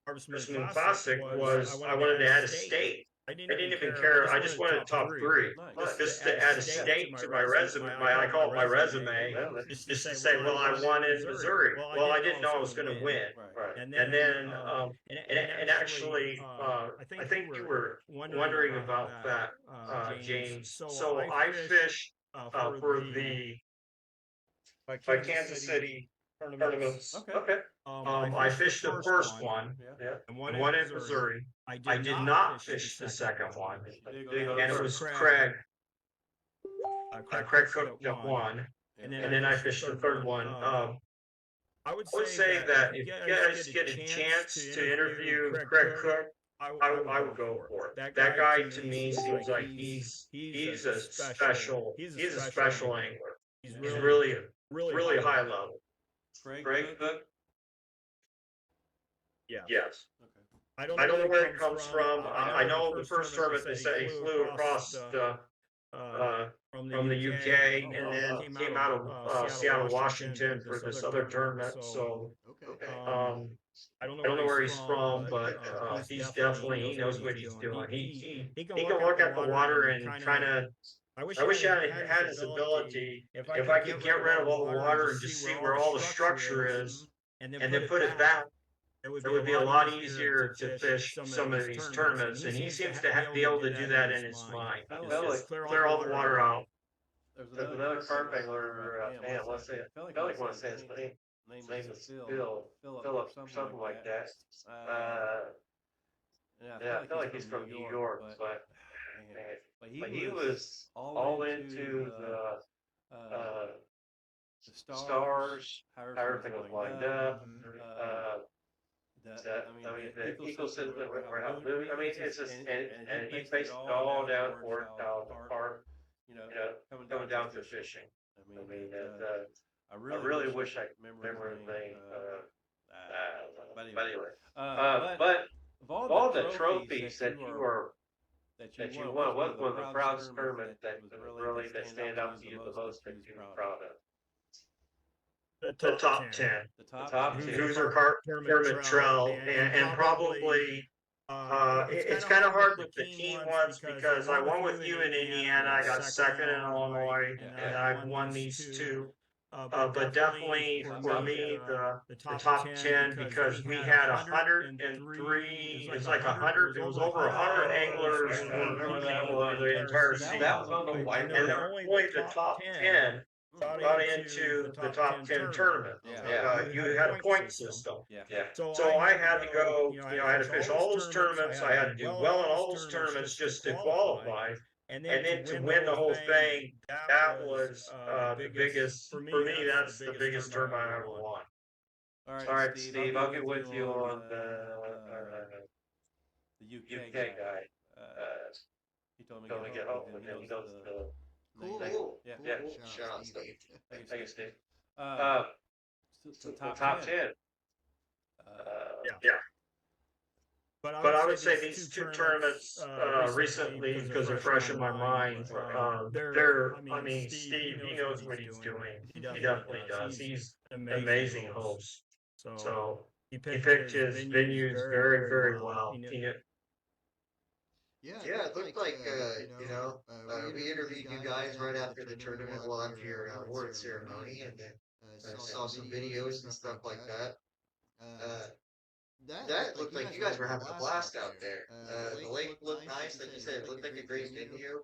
Harvest Moon Classic was I wanted to add a state. I didn't even care. I just wanted top 3. Nice. Just to add a state to my resume. I call it my resume. Just to say, well, I won in Missouri. Well, I didn't know I was going to win. Right. And then, and actually, I think you were wondering about that, James. So I fished for the by Kansas City tournaments. Okay. I fished the first one Yeah. and won in Missouri. I did not fish the second one, and it was Craig. Craig Cook that won, and then I fished the third one. I would say that if you guys get a chance to interview Craig Cook, I would go for it. That guy to me seems like he's a special angler. He's really high level. Craig Cook. Yes. Okay. I don't know where it comes from. I know the first tournament they said he flew across from the UK and then came out of Seattle, Washington for this other tournament. So Okay. I don't know where he's from, but he's definitely, he knows what he's doing. He can look at the water and kind of. I wish I had his ability. If I could get rid of all the water and just see where all the structure is, and then put it back, it would be a lot easier to fish some of these tournaments. And he seems to be able to do that in his mind. Just clear all the water out. There's another carp angler, man, let's say, I feel like I want to say his name. His name is Philip, something like that. Yeah, I feel like he's from New York, but he was all into the stars, how everything was lined up. The ecosystem that we're out moving. I mean, it's just, and he based it all down toward how the carp, coming down to fishing. I mean, I really wish I could remember the name. But anyway, but of all the trophies that you won, what was the proudest tournament that stand out to you the most that you're proud of? The top 10. The top 10. Hoosier Carp Tournament Trail, and probably it's kind of hard with the team ones because I won with you in Indiana, I got second in Illinois, and I've won these 2. But definitely for me, the top 10 because we had 103. It's like 100. It was over 100 anglers for the entire season. That was on the white. And only the top 10 got into the top 10 tournament. You had a point system. So I had to go, I had to fish all those tournaments. I had to do well in all those tournaments just to qualify. And then to win the whole thing, that was the biggest, for me, that's the biggest tournament I ever won. All right, Steve, I'll get with you on the UK guy. He told me to get hold of him. He knows the Cool. name. Cool. Yeah. Cool. Yeah. Shout out, Steve. Thank you, Steve. So So top 10. Yeah. But I would say these two tournaments recently, because they're fresh in my mind, I mean, Steve, he knows what he's doing. He definitely does. He's an amazing host. So he picked his venues very, very well. Yeah, it looked like we interviewed you guys right after the tournament while after your award ceremony, and then saw some videos and stuff like that. That looked like you guys were having a blast out there. The lake looked nice, like you said, it looked like a great venue.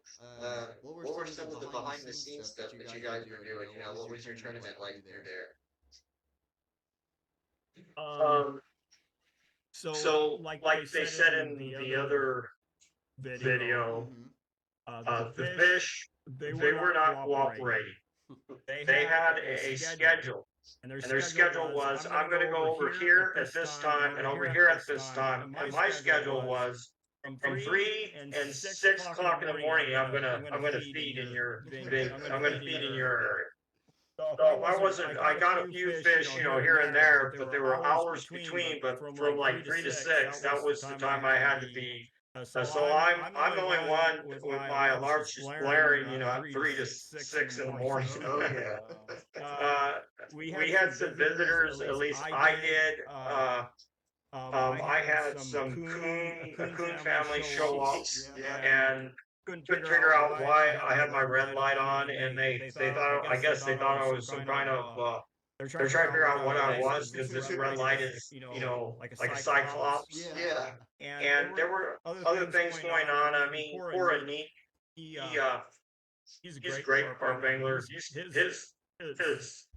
What were some of the behind the scenes stuff that you guys were doing? What was your tournament like through there? So like they said in the other video, the fish, they were not cooperating. They had a schedule. And their schedule was, I'm going to go over here at this time and over here at this time. And my schedule was from 3 and 6 o'clock in the morning. I'm gonna feed in your area. So I got a few fish, here and there, but there were hours between. But from like 3 to 6, that was the time I had to feed. So I'm the only one with my alarms just blaring, at 3 to 6 in the morning. Oh yeah. We had some visitors, at least I did. I had some coon family show up, and couldn't figure out why I had my red light on, and they thought, I guess they thought I was some kind of, they're trying to figure out what I was, because this red light is, like a cyclops. Yeah. And there were other things going on. I mean, poor Anik, he's a great carp angler. His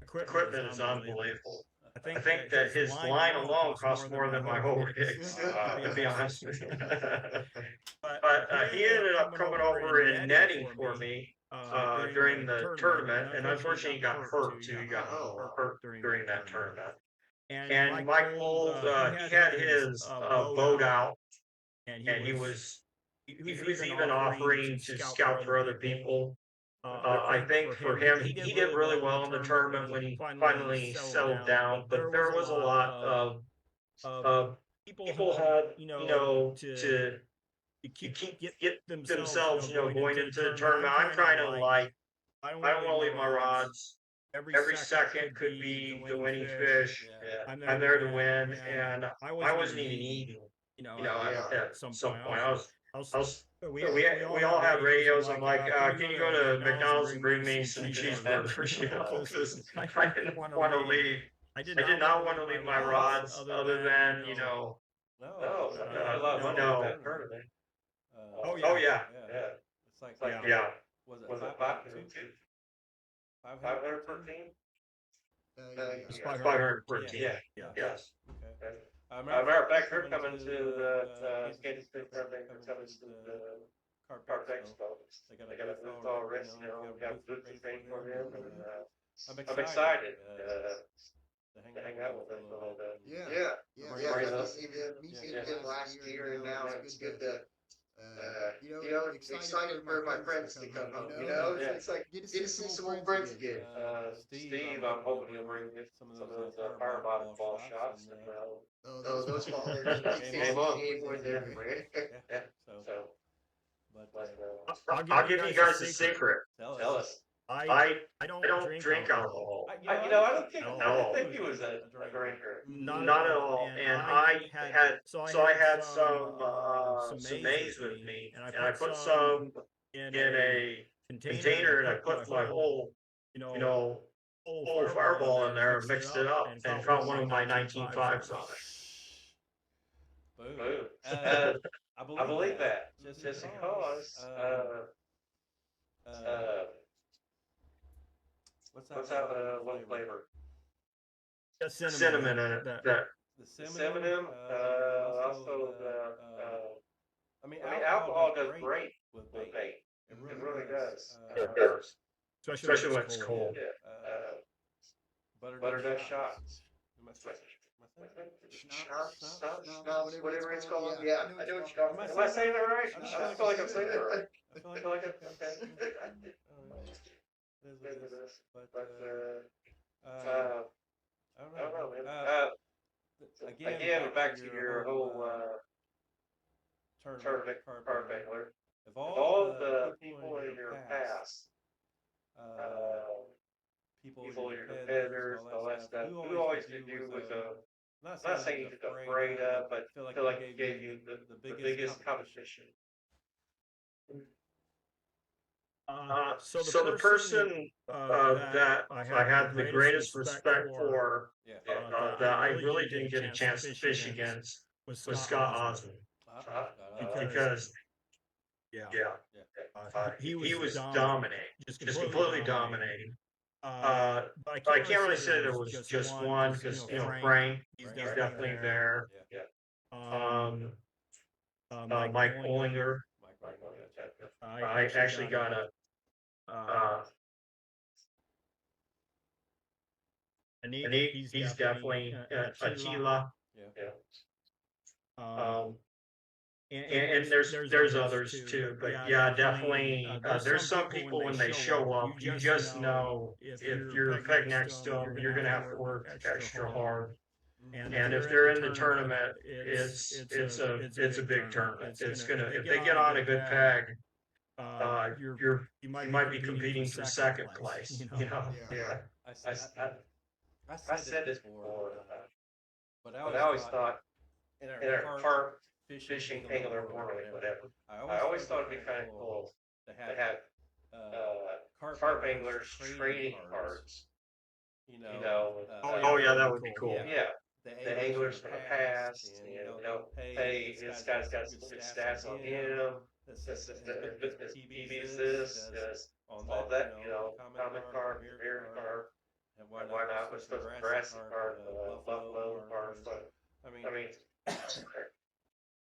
equipment is unbelievable. I think that his line alone costs more than my whole rig, to be honest with you. But he ended up coming over and netting for me during the tournament, and unfortunately he got hurt too. He got hurt during that tournament. And Mike Mold, he had his boat out, and he was even offering to scout for other people. I think for him, he did really well in the tournament when he finally settled down. But there was a lot of people had, to get themselves, going into the tournament. I'm trying to I don't want to leave my rods. Every second could be the winning fish. I'm there to win, and I wasn't even eating. At some point, we all had radios. I'm like, can you go to McDonald's and bring me some cheeseburgers? Because I didn't want to leave. I did not want to leave my rods, other than, No, no. Oh yeah. It's like Yeah. Was it 513? It's 513. Yeah. Yes. Okay. Matter of fact, they're coming to the KCCA Harvest Moon Carp Expo. They got a booth already, got a booth ready for them, and I'm excited to hang out with them a little bit. Yeah. Me seeing him last year, and now it's good to, excited for my friends to come home. It's like get to see some old friends again. Steve, I'm hoping he'll bring some of those fire ball shots. Those balls Game on. Yeah. So, I'll give you guys a secret. Tell us. I don't drink alcohol. I don't think he was a drinker. Not at all. And I had some maize with me, and I put some in a container, and I put my whole fireball in there and mixed it up, and found one of my 19.5s on it. Boom. I believe that. Just because. What's that? What flavor? Cinnamon in it. The cinnamon. Also the. I mean, alcohol does great with bait. It really does. Especially when it's cold. Butternut shots. Schnapps, whatever it's called. Yeah, I know what you're talking about. Am I saying that right? I feel like I'm saying that right. I feel like okay. But I don't know, man. Again, back to your whole tournament carp angler. Of all the people in your past, people, your competitors, all that stuff, who always did you was I'm not saying you took afraid of, but feel like it gave you the biggest competition. So the person that I had the greatest respect for, that I really didn't get a chance to fish against, was Scott Osmond. Because he was dominating, just completely dominating. But I can't really say there was just one, because Frank, he's definitely there. Mike Olinger, I actually got a and he's definitely a Tila. And there's others too, but yeah, definitely. There's some people when they show up, you just know if you're pegged next to them, you're gonna have to work extra hard. And if they're in the tournament, it's a big tournament. It's gonna, if they get on a good peg, you might be competing for second place. Yeah. I said this before, but I always thought in our carp fishing angler world, whatever. I always thought it'd be kind of cool to have carp anglers trading cards. Oh yeah, that would be cool. Yeah, the anglers from the past, hey, this guy's got some good stats on him. This PB's this, all that, common carp, beer carp, and why not? What's the grassy carp, buffalo carp? I mean.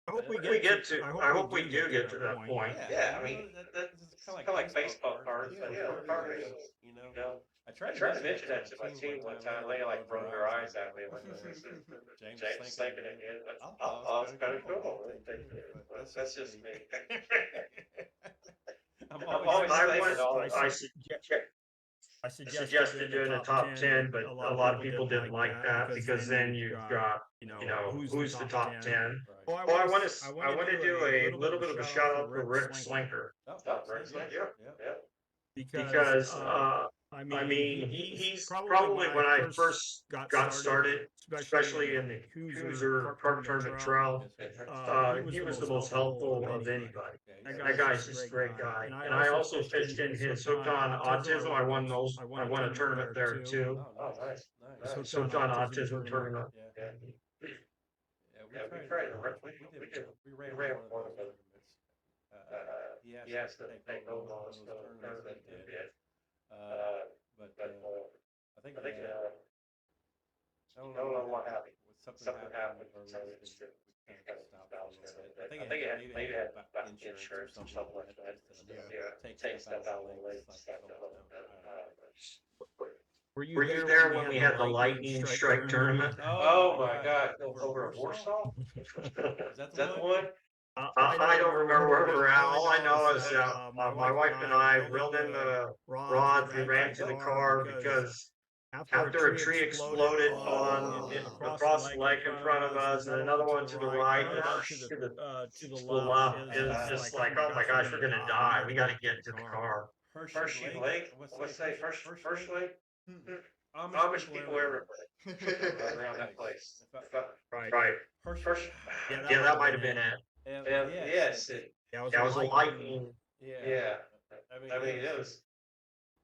I hope we get to. I hope we do get to that point. Yeah, I mean that's kind of like baseball cards, but carp angles. I tried to mention that to my team one time. They like rolled their eyes at me. Like, James thinking it. It's kind of cool. That's just me. I'm always I suggested doing a top 10, but a lot of people didn't like that because then you've got, who's the top 10. Oh, I want to do a little bit of a shout out for Rick Slinker. Yeah. Because I mean, he's probably when I first got started, especially in the Cruiser Carp Tournament Trail, he was the most helpful of anybody. That guy's just a great guy. And I also fished in his Hooked on Autism. I won a tournament there too. Oh, nice. His Hooked on Autism tournament. Yeah, we tried to run. We ran one of those. He asked to take over those tournaments that he did. But I think I don't know what happened. Something happened. We kind of stopped a little bit. I think it maybe had about insurance or something like that. Take stuff out of the lake. Were you there when we had the lightning strike tournament? Oh my God! Over at Warsaw? Is that the one? I don't remember where we were at. All I know is my wife and I reeled in the rods. We ran to the car because after a tree exploded across the lake in front of us, and another one to the right, and to the left, it was just like, oh my gosh, we're gonna die. We got to get to the car. Hershey Lake. What's say First Lake? Amish people everywhere around that place. Right. First. Yeah, that might have been it. Yes. That was a lightning. Yeah. I mean, it was.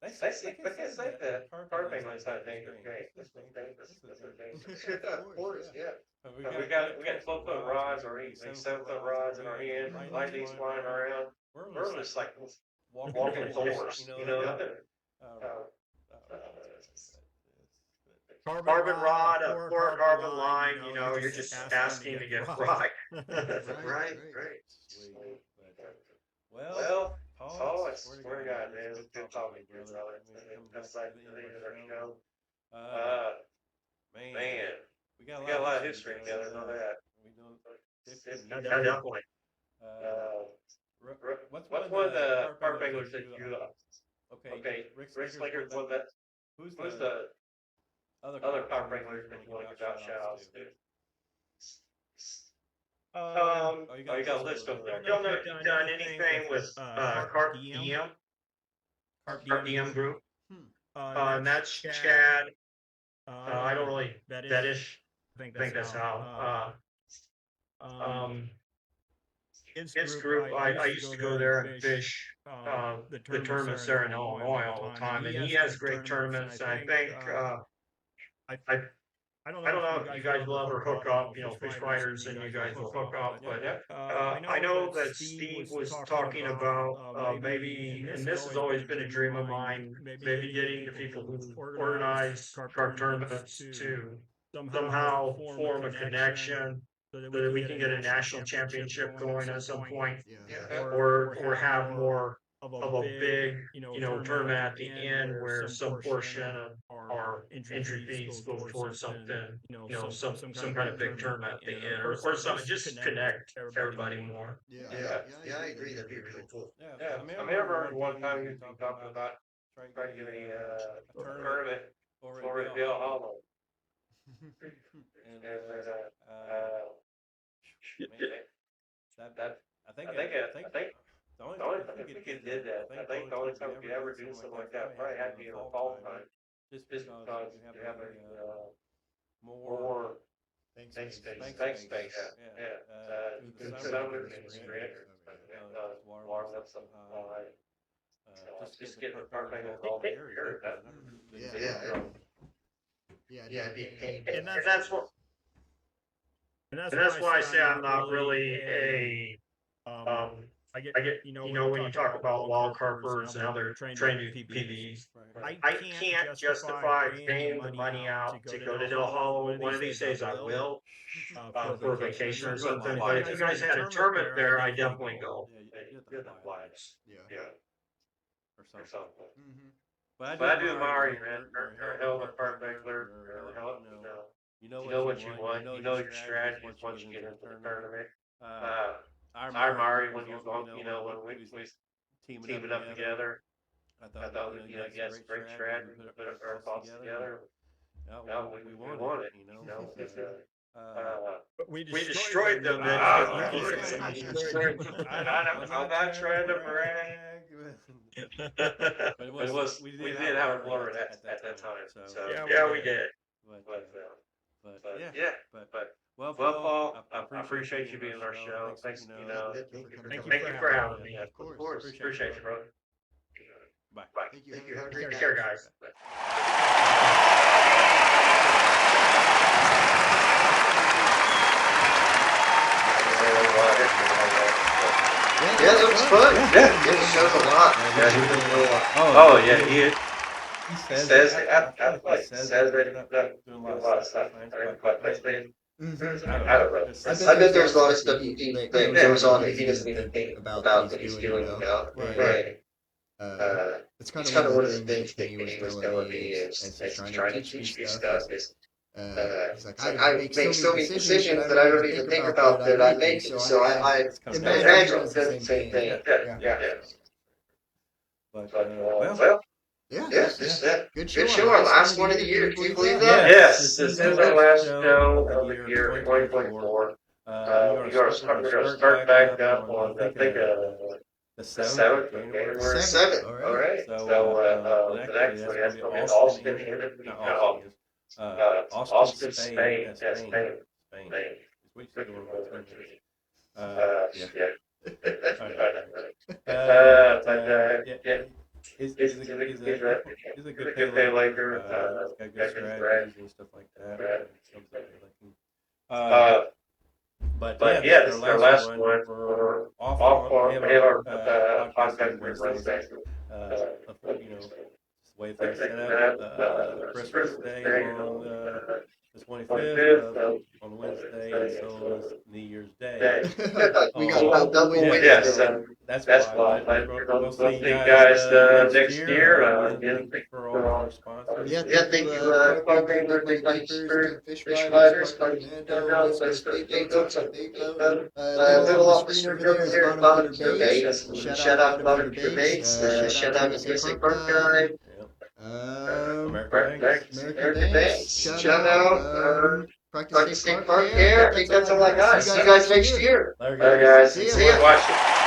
They say that carp angling's not dangerous. Of course, yeah. We got 12-foot rods or 7-foot rods in our hand. Lightning's flying around. We're just like walking Thors, Carbon rod, a fluorocarbon line, you're just asking to get fried. Right. Well, Oh, I swear to God, man, it's good talking to you, brother. That's like the end of our show. Man, we got a lot of history together, I know that. We know 15 years. Definitely. What's one of the carp anglers that you okay, Rick Slinger's one that. Who's the other carp anglers that you want to give out shout outs to? You got a list over there. Don't know if you've done anything with Carp DM. Carp DM group. And that's Chad. I don't really, that is, I think that's how. His group, I used to go there and fish the tournaments there in Illinois all the time, and he has great tournaments. And I think I don't know if you guys will ever hook up, fish fighters, and you guys will hook up. But I know that Steve was talking about maybe, and this has always been a dream of mine, maybe getting the people who organize carp tournaments to somehow form a connection so that we can get a national championship going at some point, or have more of a big, tournament at the end where some portion of our entry fees go towards something, some kind of big tournament at the end, or something, just connect everybody more. Yeah, I agree. That'd be really cool. Yeah, I remember one time you talking about trying to get a tournament over at Dale Hollow. And I think the only time we could did that, I think the only time we could ever do something like that probably had to be in the fall time, just because you have more bank space. Yeah. The summers and spring, warm up some high. Just get the carp angles all here. Yeah, it'd be a pain. And that's why I say I'm not really a I get when you talk about wild carpers and other trained PBs, I can't justify paying the money out to go to Dill Hollow. One of these days I will, for a vacation or something. But if you guys had a tournament there, I definitely go. You're the flags. Yeah. Or something. But I do admire you, man. You're a hell of a carp angler. You know what you want. You know your strategies once you get into the tournament. I admire you when you go, when we teaming up together. I thought, you guys had great strategy. We put our thoughts together. We won it. We destroyed them. I'm not trying to brag. But we did have a blur at that time. So yeah, we did. But well, Paul, I appreciate you being on our show. Thanks, Thank you for having me. Of course. Appreciate you, brother. Bye. Thank you. Have a Take care, guys. Yeah, that was fun. Yeah, it shows a lot. Oh, yeah, he says that doing a lot of stuff. I don't know. I bet there's a lot of stuff that goes on that he doesn't even think about that he's doing now. Right. It's kind of one of the things that he was telling me as he's trying to teach me stuff is he's like, I make so many decisions that I don't even think about that I make it. So I imagine it's the same thing. Yeah. But well. Yeah. Good show. Our last one of the year. Can you believe that? Yes. This is our last show of the year, 2024. We're going to start back up on, I think, the 7th of January. 7th. All right. So the next one has to be Austin, Spain. Yes, Spain. He's a good paylaker. He's got good strategies and stuff like that. But yeah, this is our last one. We're off on. We have our podcast Wednesday. The way things set up. Christmas Day on the 25th on Wednesday, and so is New Year's Day. We got double Yeah, Wednesday. so that's why. But we'll see you guys next year. Again, thank you for all our sponsors. Yeah, thank you, Carp Angler, Big Leapers, Team Fish Fighters, Party Fernando, West Coast Big Boats, on Big Boat. Little off the screen over there is bottom feeder baits. Shout out bottom feeder baits. Shout out KCCA Carp Guide. American Banks. Shout out. Practice State Park Air. I think that's all I got. See you guys next year. Later, guys. See ya. Watch it.